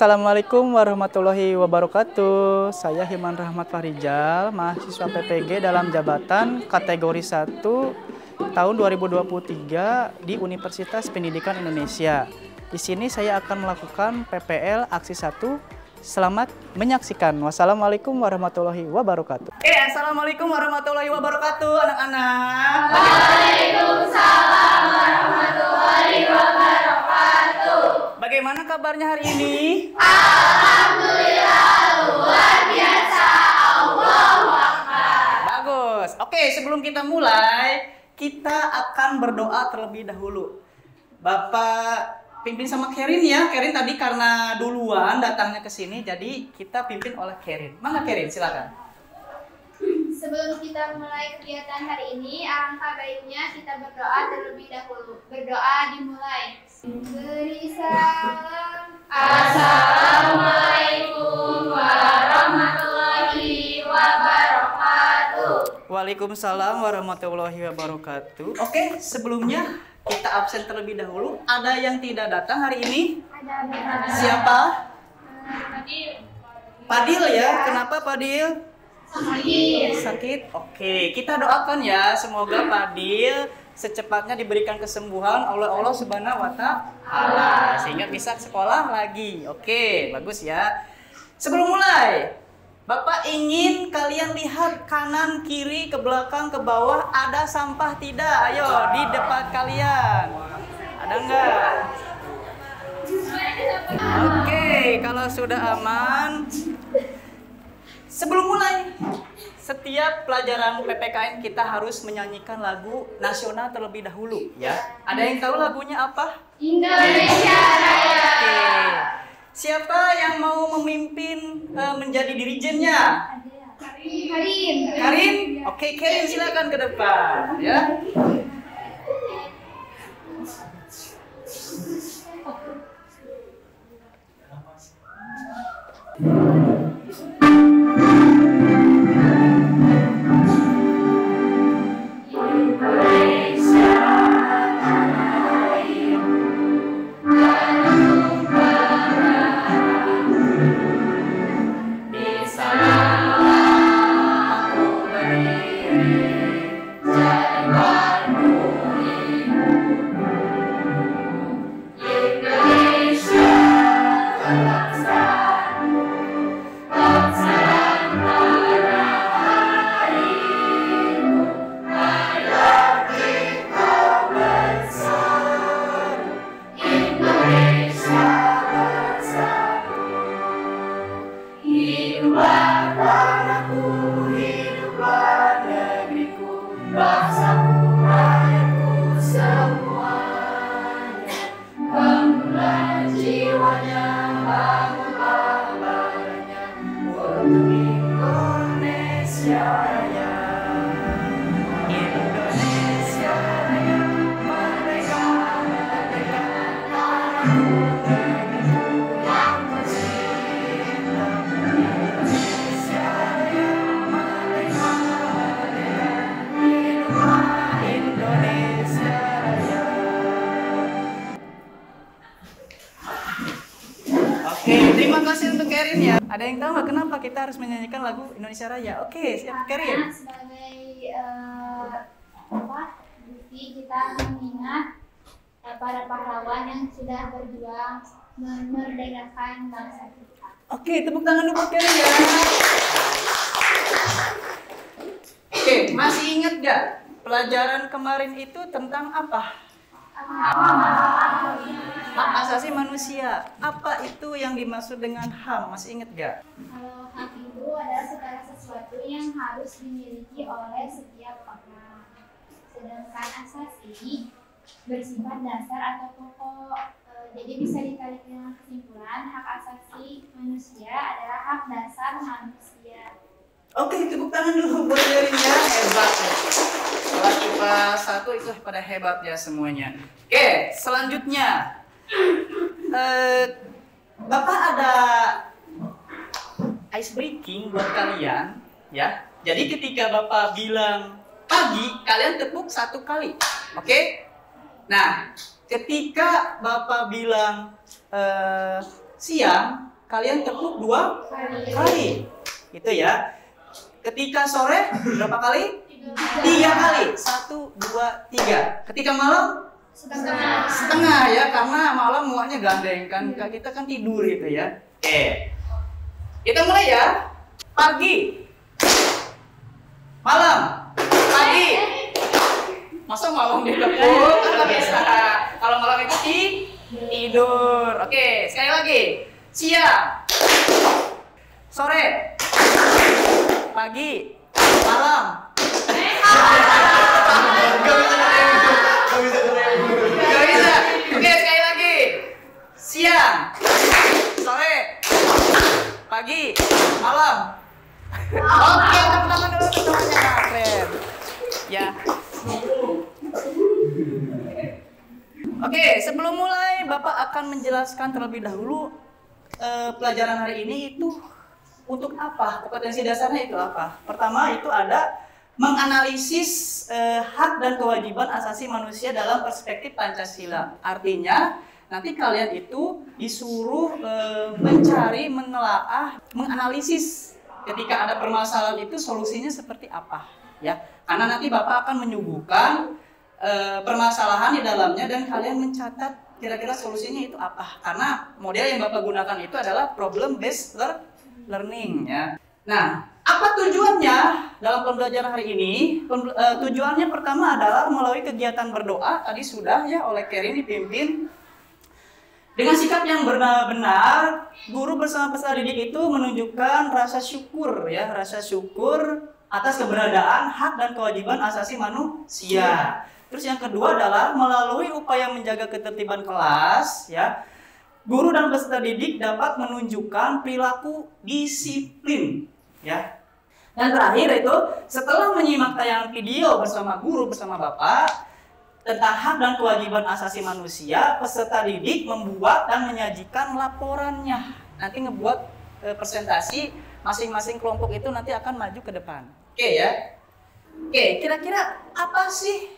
Assalamualaikum warahmatullahi wabarakatuh. Saya Himan Rahmat Fahrijal, mahasiswa PPG dalam jabatan kategori 1 tahun 2023 di Universitas Pendidikan Indonesia. Di sini saya akan melakukan PPL Aksi 1. Selamat menyaksikan. Wassalamualaikum warahmatullahi wabarakatuh. Assalamualaikum warahmatullahi wabarakatuh, anak-anak. Waalaikumsalam warahmatullahi wabarakatuh. Bagaimana kabarnya hari ini? Alhamdulillah, luar biasa. Allahu Akbar. Bagus. Oke, sebelum kita mulai, kita akan berdoa terlebih dahulu. Bapak pimpin sama Kerin ya. Kerin tadi karena duluan datangnya ke sini, jadi kita pimpin oleh Kerin. Mana Kerin? Silakan. Sebelum kita mulai kegiatan hari ini, alangkah baiknya kita berdoa terlebih dahulu. Berdoa dimulai. Beri salam. Assalamualaikum warahmatullahi wabarakatuh. Waalaikumsalam warahmatullahi wabarakatuh. Oke, sebelumnya kita absen terlebih dahulu. Ada yang tidak datang hari ini? Siapa? Padil ya. Kenapa Padil? Sakit. Oke, kita doakan ya, semoga Padil secepatnya diberikan kesembuhan oleh Allah Subhanahu wa Ta'ala sehingga bisa sekolah lagi. Oke, bagus ya. Sebelum mulai, Bapak ingin kalian lihat kanan, kiri, ke belakang, ke bawah, ada sampah tidak? Ayo, di depan kalian. Ada enggak? Oke, kalau sudah aman, sebelum mulai, setiap pelajaran PPKN kita harus menyanyikan lagu nasional terlebih dahulu ya. Ada yang tahu lagunya apa? Indonesia Raya. Oke. Siapa yang mau memimpin menjadi dirijennya? Karim. Karin? Oke, Karin silakan ke depan ya. Terima kasih untuk Kerin ya. Ada yang tahu nggak kenapa kita harus menyanyikan lagu Indonesia Raya? Oke, siap Kerin. Sebagai bukti kita mengingat para pahlawan yang sudah berjuang memerdekakan bangsa kita. Oke, tepuk tangan dulu Kerin ya. Oke, masih ingat nggak pelajaran kemarin itu tentang apa? Hak asasi manusia. Apa itu yang dimaksud dengan HAM? Masih ingat gak? Kalau hak itu adalah segala sesuatu yang harus dimiliki oleh setiap orang. Sedangkan asasi bersifat dasar atau pokok. Jadi bisa ditarik dengan kesimpulan hak asasi manusia adalah hak dasar manusia. Oke, tepuk tangan dulu buat Kerin ya. Hebat ya. Kelas IPA 1 itu pada hebat ya semuanya. Oke, selanjutnya Bapak ada ice breaking buat kalian ya. Jadi ketika Bapak bilang pagi, kalian tepuk 1 kali. Oke? Nah, ketika Bapak bilang siang, kalian tepuk 2 kali. Gitu ya. Ketika sore berapa kali? 3 kali. 1, 2, 3. Ketika malam? Setengah ya, karena malam muaknya gandeng kan. Kita kan tidur gitu ya. Oke. Kita mulai ya. Pagi. Malam. Pagi. Masa malam ditepuk? Kan nggak bisa. Kalau malam itu tidur. Oke, sekali lagi. Siang. Sore. Pagi. Malam. Gak bisa. Oke, sekali lagi. Siang. Sore. Pagi. Malam. Oke, teman-teman dulu ketuanya. Keren. Ya. Oke, sebelum mulai Bapak akan menjelaskan terlebih dahulu pelajaran hari ini itu untuk apa? Kompetensi dasarnya itu apa? Pertama itu ada menganalisis hak dan kewajiban asasi manusia dalam perspektif Pancasila. Artinya nanti kalian itu disuruh mencari, menelaah, menganalisis ketika ada permasalahan itu solusinya seperti apa, ya? Karena nanti Bapak akan menyuguhkan permasalahan di dalamnya dan kalian mencatat kira-kira solusinya itu apa. Karena model yang Bapak gunakan itu adalah problem based learning, ya. Nah, apa tujuannya dalam pembelajaran hari ini? Tujuannya pertama adalah melalui kegiatan berdoa, tadi sudah ya oleh Kerin dipimpin. Dengan sikap yang benar-benar, guru bersama peserta didik itu menunjukkan rasa syukur ya, rasa syukur atas keberadaan hak dan kewajiban asasi manusia. Terus yang kedua adalah melalui upaya menjaga ketertiban kelas ya, guru dan peserta didik dapat menunjukkan perilaku disiplin ya. Dan terakhir itu setelah menyimak tayangan video bersama guru bersama Bapak tentang hak dan kewajiban asasi manusia, peserta didik membuat dan menyajikan laporannya. Nanti ngebuat presentasi, masing-masing kelompok itu nanti akan maju ke depan. Oke ya. Oke, kira-kira apa sih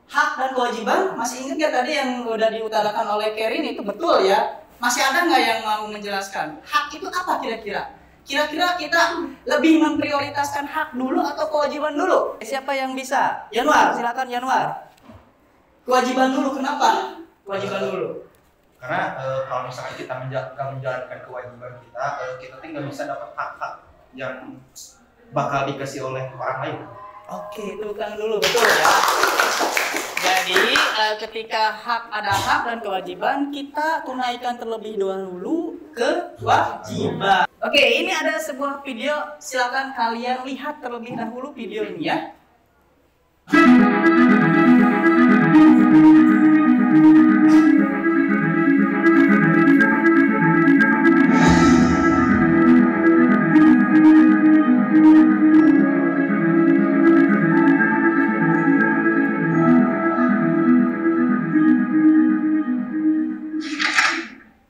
hak dan kewajiban? Masih ingat ya tadi yang udah diutarakan oleh Kerin itu betul ya? Masih ada nggak yang mau menjelaskan? Hak itu apa kira-kira? Kira-kira kita lebih memprioritaskan hak dulu atau kewajiban dulu? Siapa yang bisa? Januar, silakan Januar. Kewajiban dulu, kenapa? Kewajiban dulu. Karena kalau misalkan kita menjalankan kewajiban kita, kita nggak bisa dapat hak-hak yang bakal dikasih oleh orang lain. Oke, itu kan dulu, betul ya. Jadi ketika ada hak dan kewajiban, kita tunaikan terlebih dahulu kewajiban. Oke, ini ada sebuah video, silakan kalian lihat terlebih dahulu video ini ya.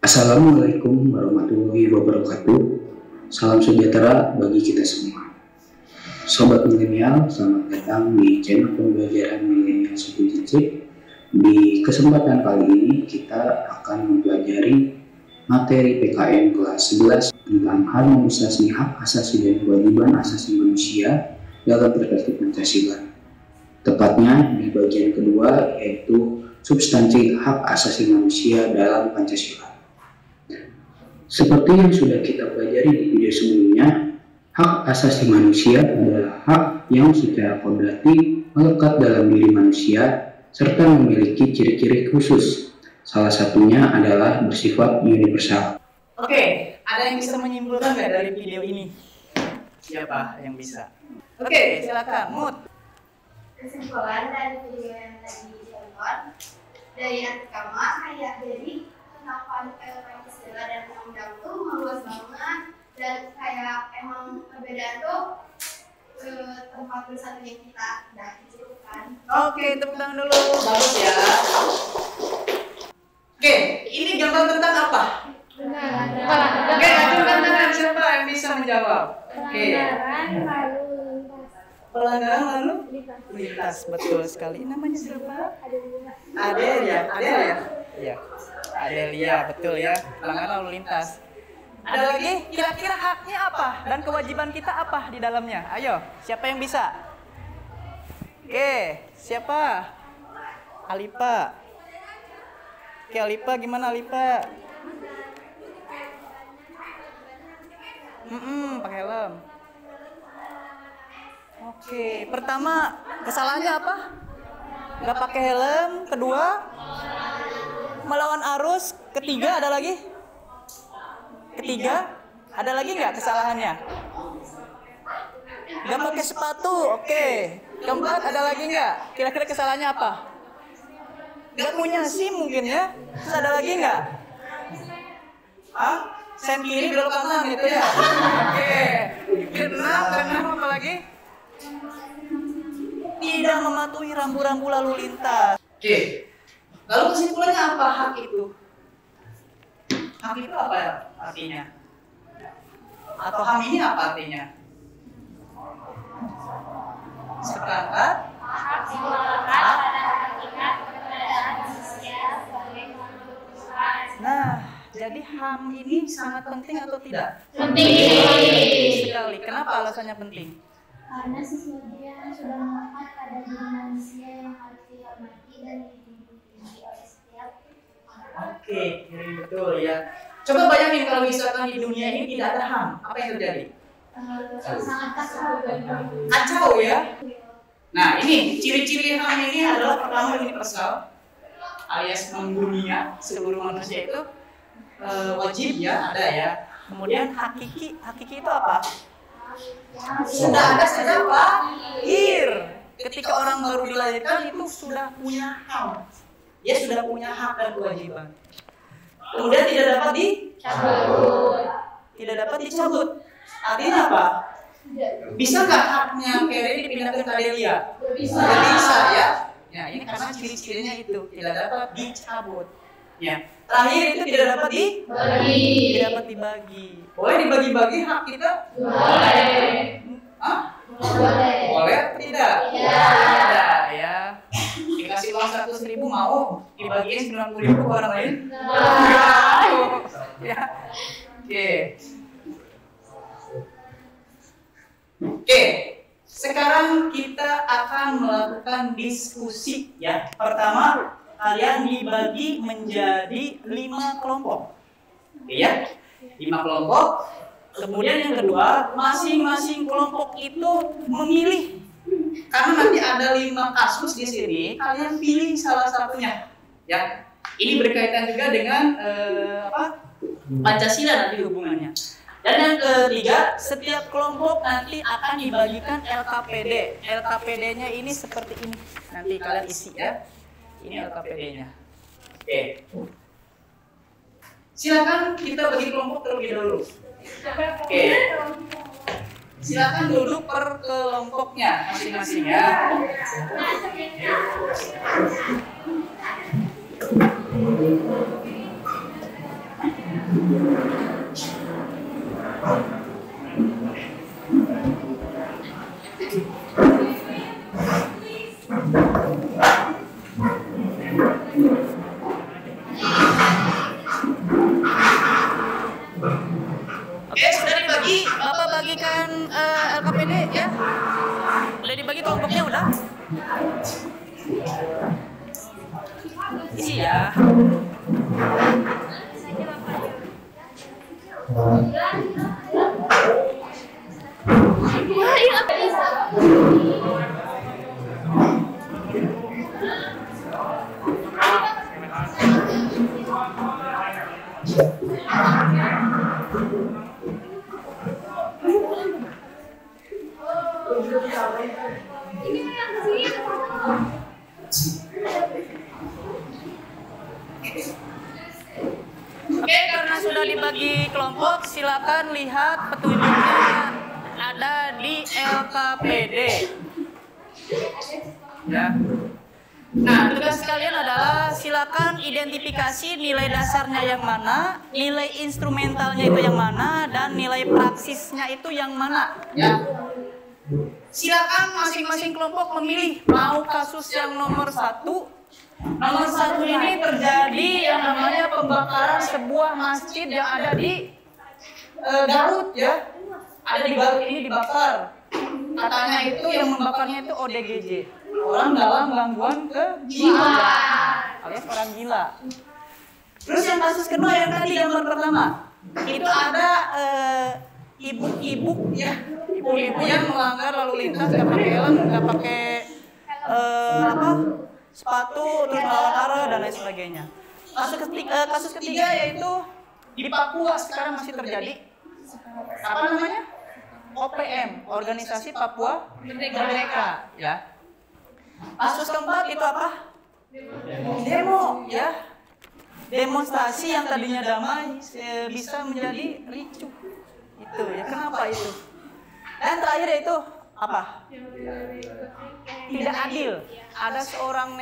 Assalamualaikum warahmatullahi wabarakatuh. Salam sejahtera bagi kita semua. Sobat milenial, selamat datang di channel pembelajaran milenial Subjektif. Di kesempatan kali ini kita akan mempelajari materi PKN kelas 11 tentang harmonisasi hak asasi dan kewajiban asasi manusia dalam perspektif Pancasila. Tepatnya di bagian kedua, yaitu substansi hak asasi manusia dalam Pancasila. Seperti yang sudah kita pelajari di video sebelumnya, hak asasi manusia adalah hak yang secara kodrati melekat dalam diri manusia serta memiliki ciri-ciri khusus. Salah satunya adalah bersifat universal. Oke, ada yang bisa menyimpulkan nggak dari video ini? Siapa yang bisa? Oke, silakan, Mut. Kesimpulan dari video yang tadi ditonton dari yang pertama kayak jadi tentang Pancasila dan undang-undang tuh meluas banget dan kayak emang perbedaan tuh tempat tulisan yang kita udah cukupkan. Oke, tepuk tangan dulu. Bagus ya. Oke, ini gambar tentang apa? Oke, acungkan tangan siapa yang bisa menjawab? Oke. Pelanggaran lalu lintas, betul sekali. Namanya siapa? Adel ya, Adel ya. Iya. Adelia, betul ya. Pelanggaran lalu lintas. Ada lagi? Kira-kira haknya apa dan kewajiban kita apa di dalamnya? Ayo, siapa yang bisa? Oke, siapa? Alipa. Oke, Alipa gimana Alipa? Pakai helm. Oke, pertama kesalahannya apa? Nggak pakai helm. Kedua, melawan arus. Ketiga, ada lagi? Ketiga, ada lagi nggak kesalahannya? Nggak pakai sepatu. Oke. Keempat, ada lagi nggak? Kira-kira kesalahannya apa? Nggak punya SIM mungkin ya? Terus ada lagi nggak? Sen kiri belok kanan gitu ya? Oke. Keenam apa lagi? Tidak mematuhi rambu-rambu lalu lintas. Oke. Lalu kesimpulannya apa hak itu? Hak itu apa ya artinya? Atau HAM ini apa artinya? Seperangkat Hak melekat pada hakikat keberadaan manusia sebagai makhluk Tuhan. Nah, jadi HAM ini sangat penting atau tidak? Penting Sekali. Kenapa alasannya penting? Karena sesuatu yang sudah melekat pada diri manusia yang harus dihormati dan dilindungi oleh setiap orang. Oke, betul ya. Coba bayangin kalau misalkan di dunia ini tidak ada HAM, apa yang terjadi? Sangat kacau. Kacau ya. Nah, ini ciri-ciri HAM ini adalah pertama universal, alias mendunia seluruh manusia itu wajib ya, ada ya. Kemudian hakiki itu apa? Sudah ada sejak lahir. Ketika orang baru dilahirkan itu sudah punya HAM. Dia sudah punya hak dan kewajiban. Kemudian tidak dapat dicabut. Tidak dapat dicabut. Artinya apa? Bisakah haknya Keri dipindahkan ke Adelia? Bisa. Bisa ya. Ya, ini karena ciri-cirinya itu tidak dapat dicabut. Ya. Terakhir itu tidak dapat tidak dapat dibagi. Boleh dibagi-bagi hak kita? Boleh. Hah? Boleh. Boleh atau tidak? Tidak ya. Dikasih uang 100.000 mau dibagiin 90.000 ke orang lain? Ya. Oke. Oke. Sekarang kita akan melakukan diskusi ya. Pertama, kalian dibagi menjadi 5 kelompok. Oke ya? 5 kelompok. Kemudian yang kedua, masing-masing kelompok itu memilih. Karena nanti ada 5 kasus di sini, kalian pilih salah satunya. Ya. Ini berkaitan juga dengan Pancasila nanti hubungannya. Dan yang ketiga, setiap kelompok nanti akan dibagikan LKPD. LKPD-nya ini seperti ini. Nanti kalian isi ya. Ini LKPD-nya. Oke. Silakan kita bagi kelompok terlebih dahulu. Oke. Silakan duduk per kelompoknya masing-masing ya. Oke, sudah dibagi. Bapak bagikan LKPD ya. Udah dibagi kelompoknya udah. Isi ya. Oke, karena sudah dibagi kelompok, silakan lihat petunjuknya ada di LKPD. Ya. Nah, tugas kalian adalah silakan identifikasi nilai dasarnya yang mana, nilai instrumentalnya itu yang mana, dan nilai praksisnya itu yang mana. Ya. Silakan masing-masing kelompok memilih mau kasus yang nomor 1, Nomor 1 ini terjadi yang namanya pembakaran sebuah masjid yang ada di Garut ya. Ada di Garut ini dibakar. Katanya itu yang membakarnya itu ODGJ, orang dalam gangguan kejiwaan alias orang gila. Terus yang kasus kedua yang tadi gambar pertama itu ada ibu-ibu ya, ibu-ibu yang melanggar lalu lintas, nggak pakai helm, nggak pakai sepatu, terus melawan arah dan lain sebagainya. Kasus ketiga yaitu di Papua sekarang masih terjadi apa namanya? OPM, Organisasi Papua Merdeka ya. Kasus keempat itu apa? Demo ya. Demonstrasi yang tadinya damai bisa menjadi ricuh. Itu ya, kenapa itu? Dan terakhir itu apa? Tidak adil. Ada seorang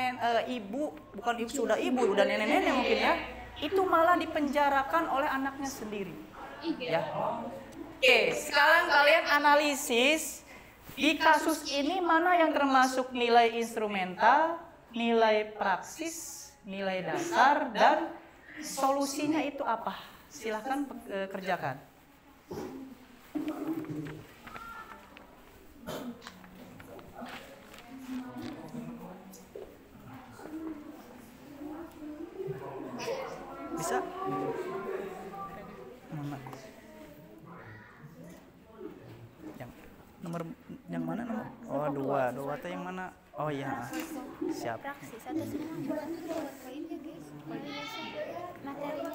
ibu, bukan ibu, sudah ibu, udah nenek-nenek mungkin ya, itu malah dipenjarakan oleh anaknya sendiri. Ya. Oke, sekarang kalian analisis di kasus ini mana yang termasuk nilai instrumental, nilai praksis, nilai dasar, dan solusinya itu apa? Silahkan kerjakan. Bisa? Nomor yang mana nomor? Oh, dua tuh yang mana? Oh iya, siap. Praksis atau semua? Materinya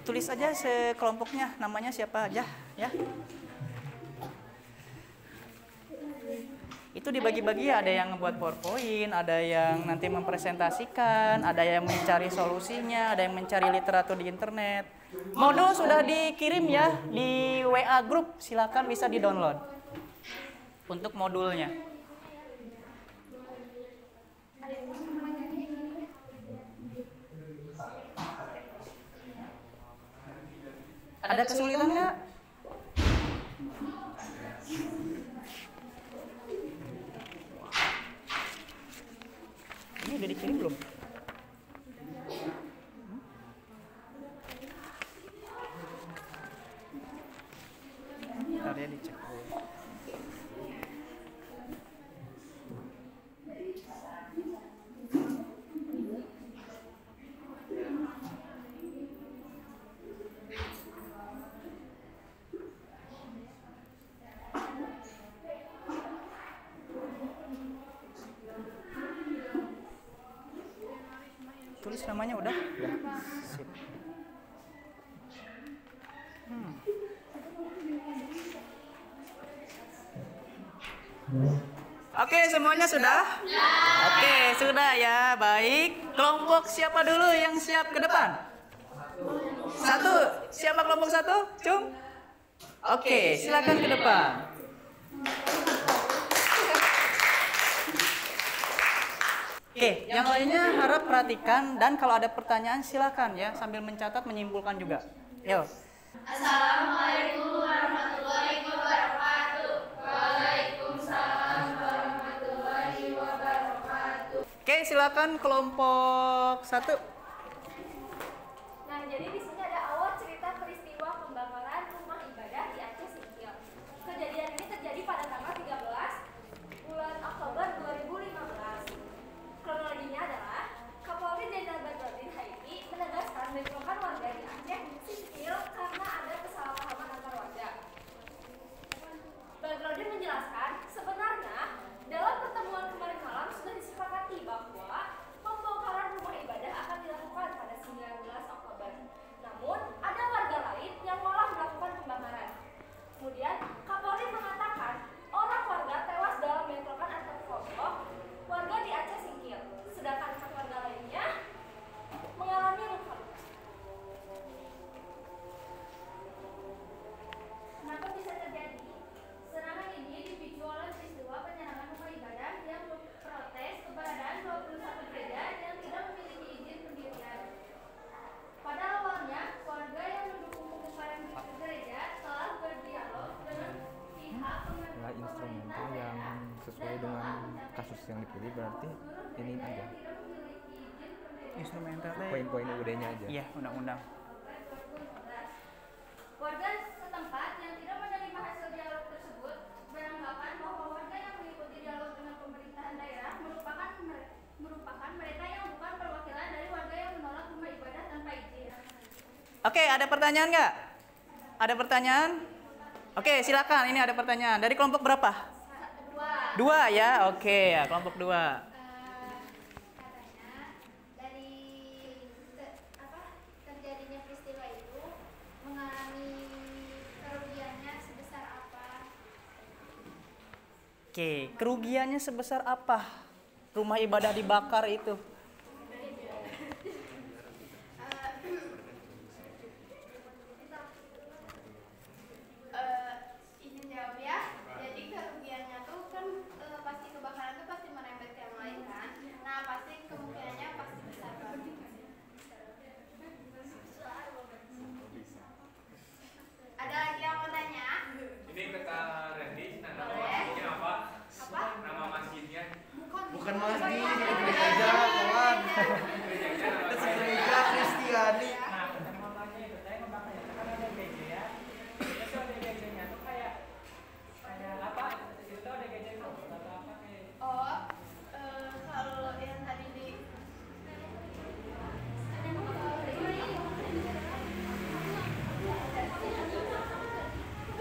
Tulis aja sekelompoknya, namanya siapa aja ya. Itu dibagi-bagi, ada yang buat PowerPoint, ada yang nanti mempresentasikan, ada yang mencari solusinya, ada yang mencari literatur di internet. Modul sudah dikirim ya di WA group, silakan bisa di-download untuk modulnya. Ada kesulitan nggak? Ini udah dikirim belum? Bentar ya, dicek dulu. Tulis namanya udah? Sip. Oke, semuanya sudah? Oke, sudah ya. Baik. Kelompok siapa dulu yang siap ke depan? Satu. Siapa kelompok satu? Cung? Oke, silakan ke depan. Oke, yang lainnya harap perhatikan dan kalau ada pertanyaan silakan ya sambil mencatat menyimpulkan juga. Yo. Assalamualaikum warahmatullahi wabarakatuh. Waalaikumsalam warahmatullahi wabarakatuh. Oke, silakan kelompok satu. Nah, jadi di sini ada awal cerita peristiwa pembakaran rumah ibadah di Aceh Singkil. Kejadian ini terjadi pada tanggal 13 bulan Oktober 2015. Kronologinya adalah Kapolri Jenderal Badrodin Haiti menegaskan bentrokan warga di Aceh Singkil karena ada kesalahpahaman antar warga. Badrodin menjelaskan sebenarnya dalam pertemuan kemarin malam sudah disepakati bahwa pembongkaran rumah ibadah akan dilakukan kasus yang dipilih berarti ini aja. Instrumental teh. Poin-poin UUD-nya aja. Iya, undang-undang. Warga setempat yang tidak menerima hasil dialog tersebut beranggapan bahwa warga yang mengikuti dialog dengan pemerintahan daerah merupakan mereka yang bukan perwakilan dari warga yang menolak rumah ibadah tanpa izin. Oke, ada pertanyaan nggak? Ada pertanyaan? Oke, silakan. Ini ada pertanyaan. Dari kelompok berapa? Dua ya. Oke, ya kelompok 2. Katanya dari terjadinya peristiwa itu mengalami kerugiannya sebesar apa? Oke, kerugiannya sebesar apa? Rumah ibadah dibakar itu. Izin jawab ya. Jadi kerugiannya tuh kan pasti kebakaran tuh pasti merembet ke yang lain kan. Nah pasti kemungkinannya pasti besar banget. Ada lagi yang mau tanya? Ini kata Randy, nama Boleh. masjidnya apa? Apa? Nama masjidnya? Bukan masjid, ini gereja, kawan. Gerejanya nama Itu saya. gereja Kristiani. Nah, namanya itu saya ngebakar ya. Kan ada gereja ya. Itu ada gerejanya tuh kayak apa? Itu ada gereja itu atau apa kayak Oh, kalau yang tadi di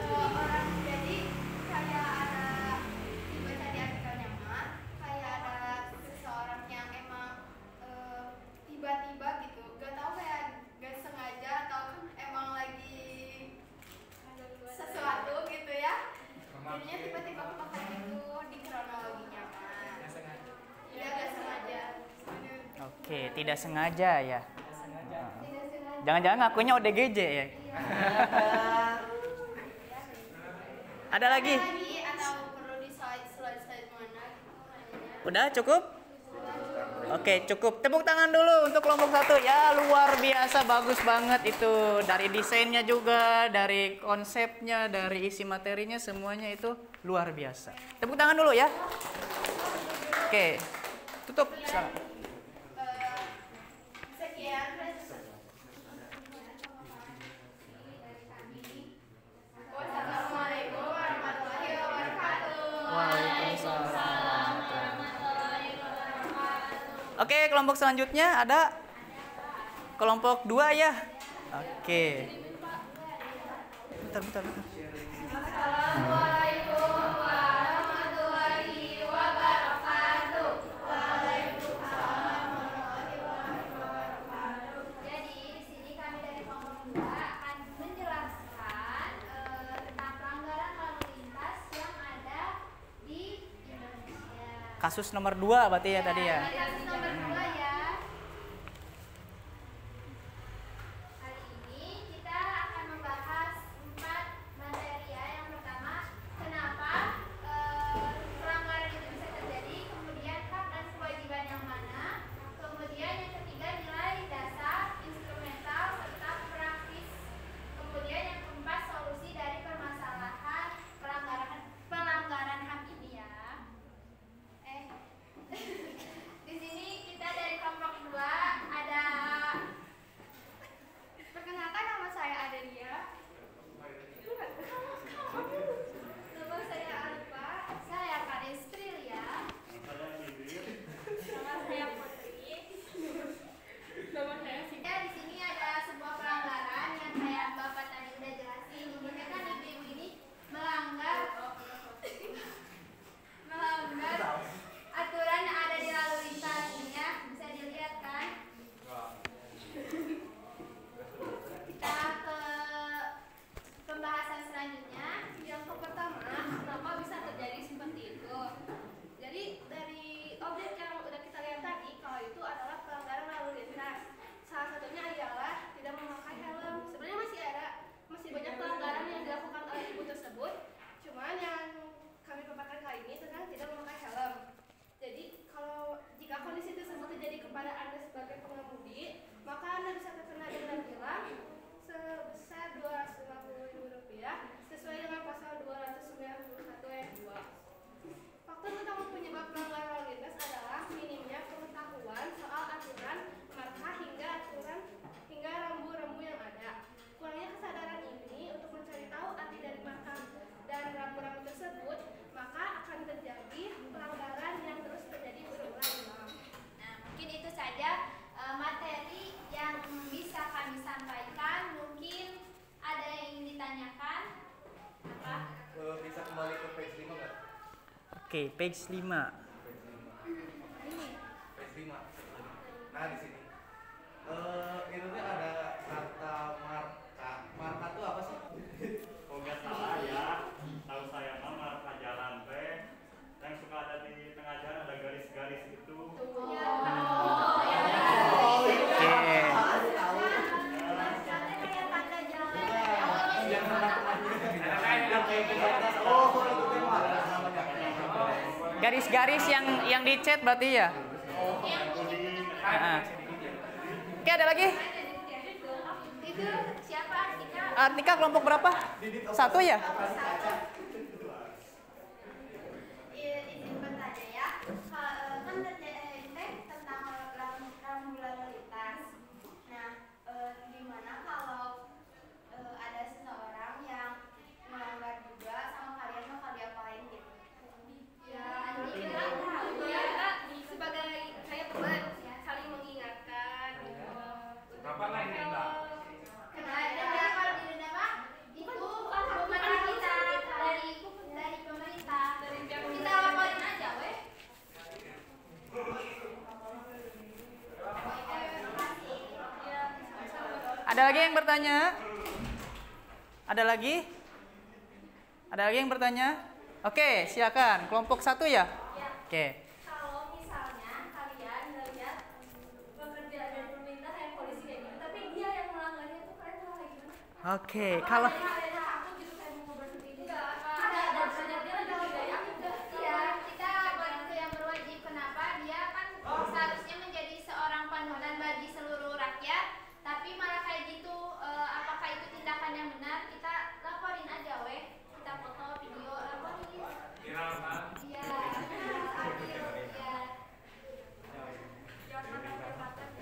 orang jadi kayak ada dibaca di artikelnya mah kayak ada seseorang yang emang tiba-tiba gitu gak tahu kayak gak sengaja atau kan emang lagi sesuatu gitu ya jadinya tiba-tiba kebakar gitu di kronologinya mah ya gak sengaja. Oke, tidak sengaja ya. Tidak sengaja. Jangan-jangan ngakunya ODGJ ya. Ada lagi? Ada lagi atau perlu di slide mana gitu? Udah cukup? Oke, cukup. Tepuk tangan dulu untuk kelompok 1. Ya, luar biasa, bagus banget itu. Dari desainnya juga, dari konsepnya, dari isi materinya, semuanya itu luar biasa. Tepuk tangan dulu ya. Oke, tutup. Sekian. Wassalamualaikum warahmatullahi wabarakatuh. Waalaikumsalam. Oke, kelompok selanjutnya ada kelompok 2 ya. Oke. Bentar. Assalamualaikum warahmatullahi wabarakatuh. Waalaikumsalam warahmatullahi wabarakatuh. Jadi di sini kami dari kelompok 2 akan menjelaskan tentang pelanggaran lalu lintas yang ada di Indonesia. Kasus nomor 2 berarti ya tadi ya. Kasus nomor 2 ya. Hari ini kita akan membahas 4 materi ya. Yang pertama, kenapa pelanggaran itu bisa terjadi, kemudian hak dan kewajiban yang mana, kemudian yang ketiga nilai dasar, instrumental, serta praktis, kemudian yang keempat solusi dari permasalahan pelanggaran HAM ini ya. Di sini Oke, page 5. Page 5. Nah, di sini. Itu tuh ada kata marka. Marka itu apa sih? Kalau nggak salah ya, tahu saya mah marka jalan teh yang suka ada di tengah jalan ada garis-garis itu. Garis-garis yang dicat berarti ya. Oke, ada lagi? Itu siapa Artika? Artika kelompok berapa? 1 ya? Izin bertanya ya. Kan tentang rambu lalu lintas. Nah, gimana kalau ada seseorang yang melanggar juga sama kalian mau kalian apain gitu? Ya, sebagai saya teman saling mengingatkan gitu. Berapa lagi Mbak? Karena denda kalau di denda mah itu bukan kita dari pemerintah. Kita laporin aja weh. Ada lagi yang bertanya? Ada lagi? Ada lagi yang bertanya? Oke, silakan. Kelompok 1 ya? Oke. Kalau misalnya kalian ngeliat pekerja dari pemerintah kayak polisi kayak gitu, tapi dia yang melanggarnya itu kalian tuh kayak gimana? Oke, kalau Ada takut gitu kayak mau berhenti gitu. Ada banyak dia lagi budaya gitu. Ya, kita bantu yang berwajib. Kenapa? Dia kan seharusnya menjadi seorang panutan bagi seluruh rakyat, tapi malah kayak gitu. Apakah itu tindakan yang benar? Kita laporin aja weh. Kita foto, video, laporin. Viral Mbak. Iya, adil. Iya.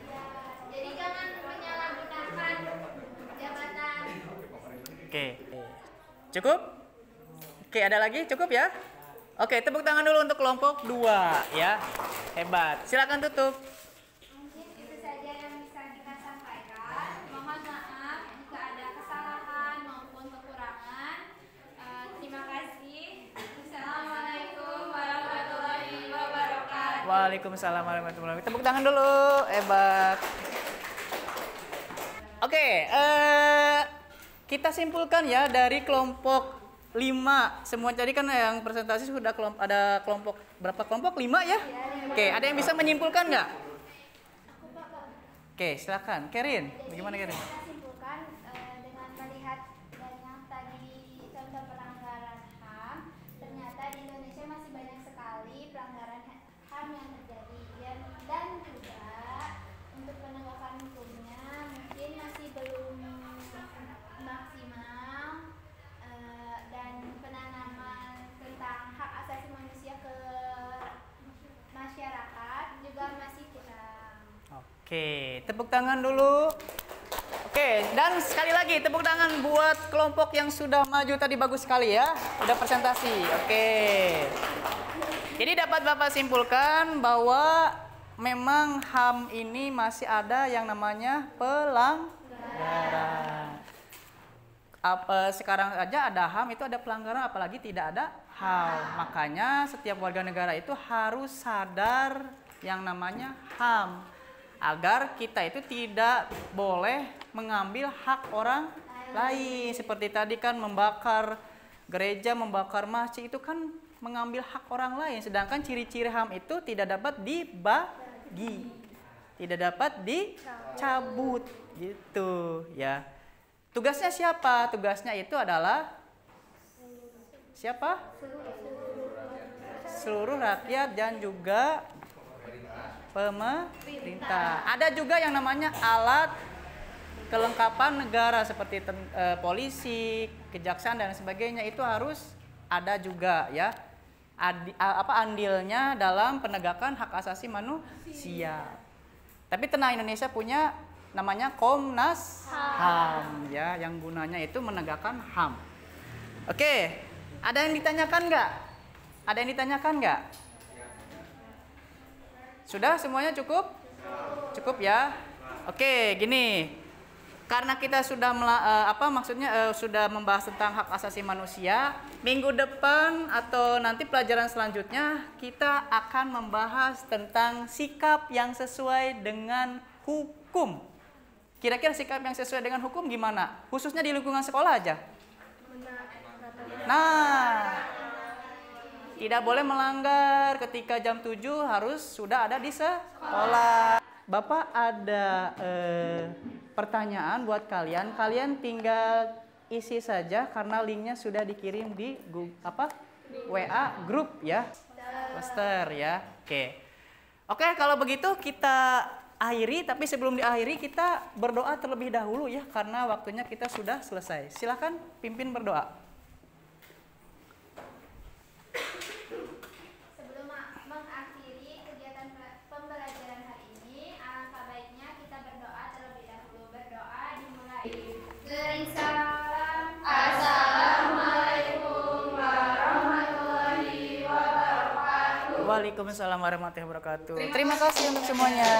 Iya. Jadi jangan menyalahgunakan jabatan. Oke. Cukup? Oke, ada lagi? Cukup ya? Oke, tepuk tangan dulu untuk kelompok 2 ya. Hebat. Silakan tutup. Mungkin itu saja yang bisa kita sampaikan. Mohon maaf jika ada kesalahan maupun kekurangan. Terima kasih. Assalamualaikum warahmatullahi wabarakatuh. Waalaikumsalam warahmatullahi wabarakatuh. Tepuk tangan dulu. Hebat. Oke, kita simpulkan ya dari kelompok 5. Semua tadi kan yang presentasi sudah ada kelompok berapa kelompok? 5 ya? Oke, ada yang bisa menyimpulkan nggak? Oke, silakan. Kerin, bagaimana Kerin? Kita simpulkan dengan melihat dari yang tadi contoh pelanggaran HAM, ternyata di Indonesia masih banyak sekali pelanggaran HAM yang terjadi dan juga untuk penegakan hukumnya mungkin masih belum maksimal dan penanaman tentang hak asasi manusia ke masyarakat juga masih kurang. Oke, tepuk tangan dulu. Oke, dan sekali lagi tepuk tangan buat kelompok yang sudah maju tadi, bagus sekali ya. Udah presentasi. Oke. Jadi dapat Bapak simpulkan bahwa memang HAM ini masih ada yang namanya pelanggaran. Sekarang aja ada HAM itu ada pelanggaran, apalagi tidak ada HAM. Makanya setiap warga negara itu harus sadar yang namanya HAM, agar kita itu tidak boleh mengambil hak orang lain. Seperti tadi kan membakar gereja, membakar masjid itu kan mengambil hak orang lain. Sedangkan ciri-ciri HAM itu tidak dapat dibagi, tidak dapat dicabut gitu ya. Tugasnya siapa? Tugasnya itu adalah siapa? Seluruh rakyat dan juga pemerintah. Ada juga yang namanya alat kelengkapan negara seperti polisi, kejaksaan dan sebagainya, itu harus ada juga ya. Andilnya dalam penegakan hak asasi manusia. Tapi tenang, Indonesia punya namanya Komnas HAM ya, yang gunanya itu menegakkan HAM. Oke, ada yang ditanyakan nggak? Ada yang ditanyakan nggak? Sudah semuanya cukup? Cukup ya. Oke, gini. karena kita sudah sudah membahas tentang hak asasi manusia, minggu depan atau nanti pelajaran selanjutnya kita akan membahas tentang sikap yang sesuai dengan hukum. Kira-kira sikap yang sesuai dengan hukum gimana? Khususnya di lingkungan sekolah aja. Nah, tidak boleh melanggar, ketika jam 7 harus sudah ada di sekolah. Bapak ada pertanyaan buat kalian. Kalian tinggal isi saja karena linknya sudah dikirim di WA grup ya. Cluster ya. Oke, kalau begitu kita akhiri, tapi sebelum diakhiri kita berdoa terlebih dahulu ya, karena waktunya kita sudah selesai. Silakan pimpin berdoa. Sebelum mengakhiri kegiatan pembelajaran hari ini, alangkah baiknya kita berdoa terlebih dahulu. Berdoa dimulai. Sering salam. Assalamualaikum warahmatullahi wabarakatuh. Waalaikumsalam warahmatullahi wabarakatuh. Terima kasih untuk semuanya.